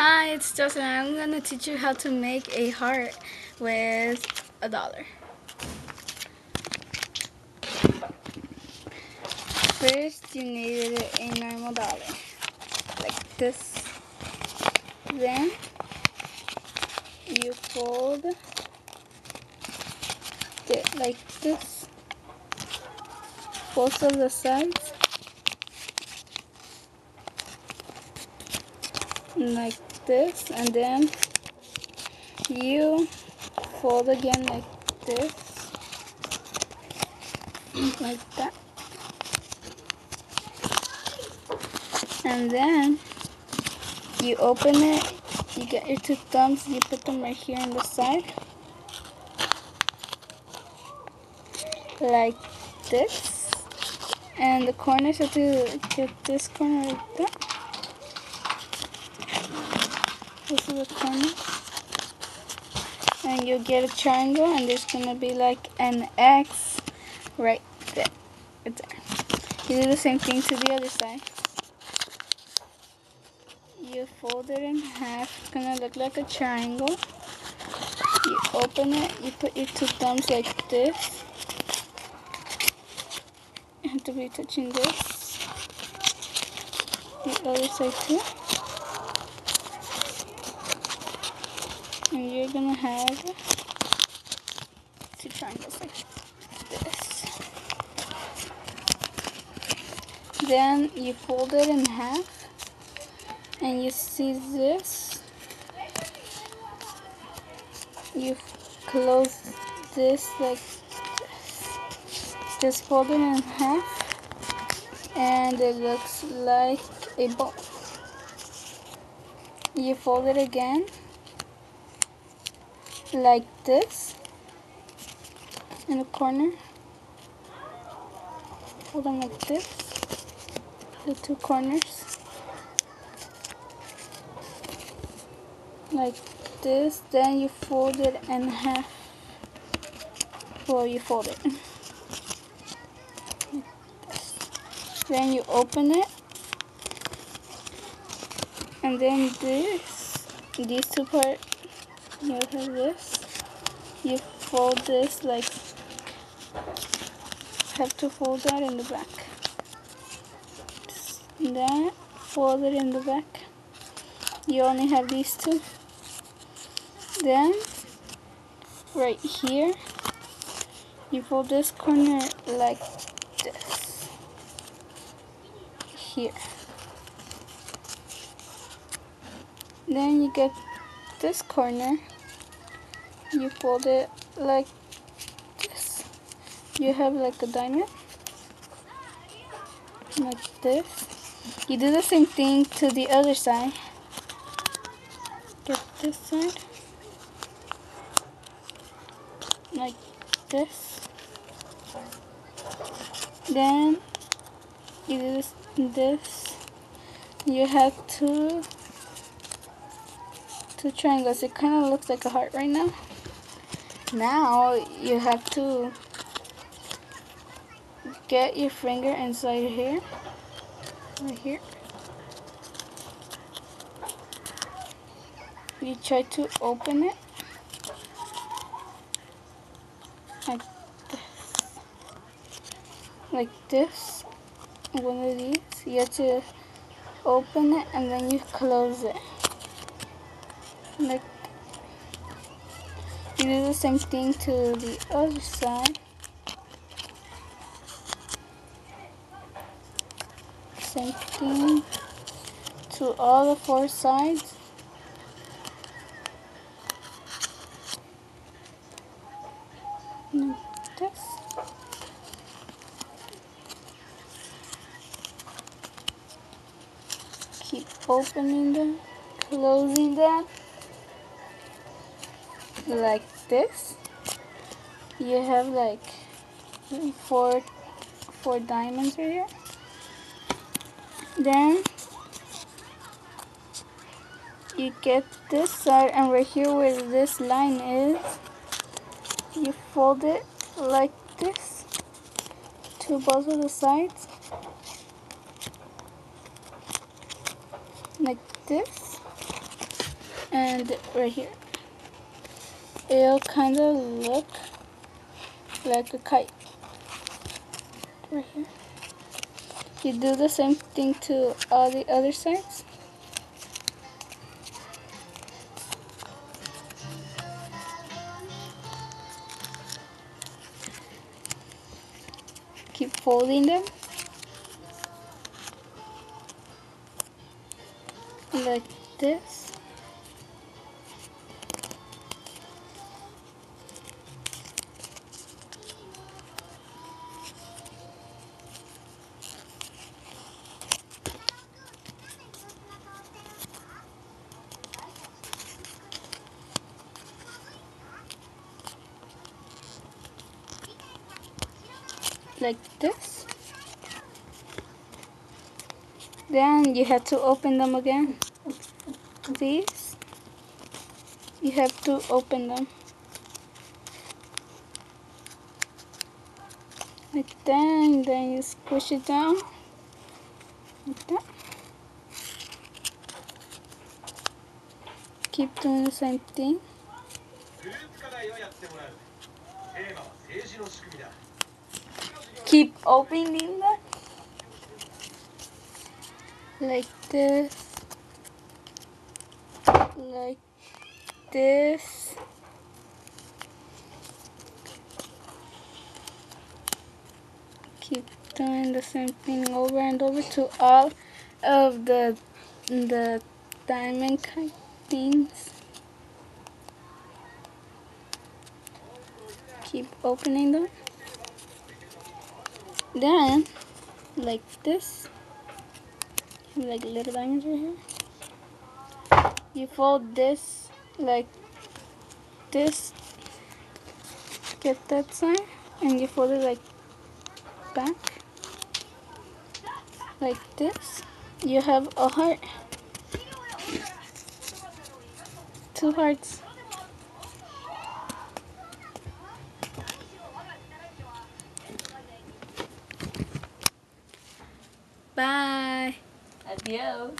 Hi, it's Justin. I'm gonna teach you how to make a heart with $1. First, you need a normal dollar, like this. Then, you fold it like this, both of the sides, like this, and then you fold again like this, like that. And then you open it, you get your two thumbs, you put them right here on the side, like this. And the corners, have to get this corner like that. This is the corner. And you get a triangle, and there's gonna be like an X right there. Right there. You do the same thing to the other side. You fold it in half. It's gonna look like a triangle. You open it, you put your two thumbs like this. You have to be touching this. The other side too. And you're gonna have two triangles like this. Then you fold it in half, and you see this. You close this like this. Just fold it in half, and it looks like a ball. You fold it again, like this, in the corner. Fold them like this, the two corners, like this. Then you fold it in half. Well, you fold it. Then you open it, and then these two parts, you have this. You fold this like, have to fold that in the back. That, fold it in the back. You only have these two. Then, right here, you fold this corner like this. Here. Then you get this corner, you fold it like this. You have like a diamond, like this. You do the same thing to the other side. Get this side, like this. Then you do this. You have two triangles. It kind of looks like a heart right now. Now you have to get your finger inside here, right here. You try to open it like this. One of these. You have to open it, and then you close it. Like, you do the same thing to the other side. Same thing to all the four sides. Like this. Keep opening them, closing them. Like this. You have like four diamonds right here. Then you get this side, and right here where this line is, you fold it like this to both of the sides, like this. and right here. It'll kind of look like a kite right here. You do the same thing to all the other sides. Keep folding them like this. Like this. Then you have to open them again. These, you have to open them like that, and then you squish it down like that. Keep doing the same thing. Keep opening them like this, like this. Keep doing the same thing over and over to all of the diamond kind things. Keep opening them. Then, like this, like little diamonds right here. You fold this like this, get that side, and you fold it like back, like this. You have a heart, 2 hearts. Bye. Adios.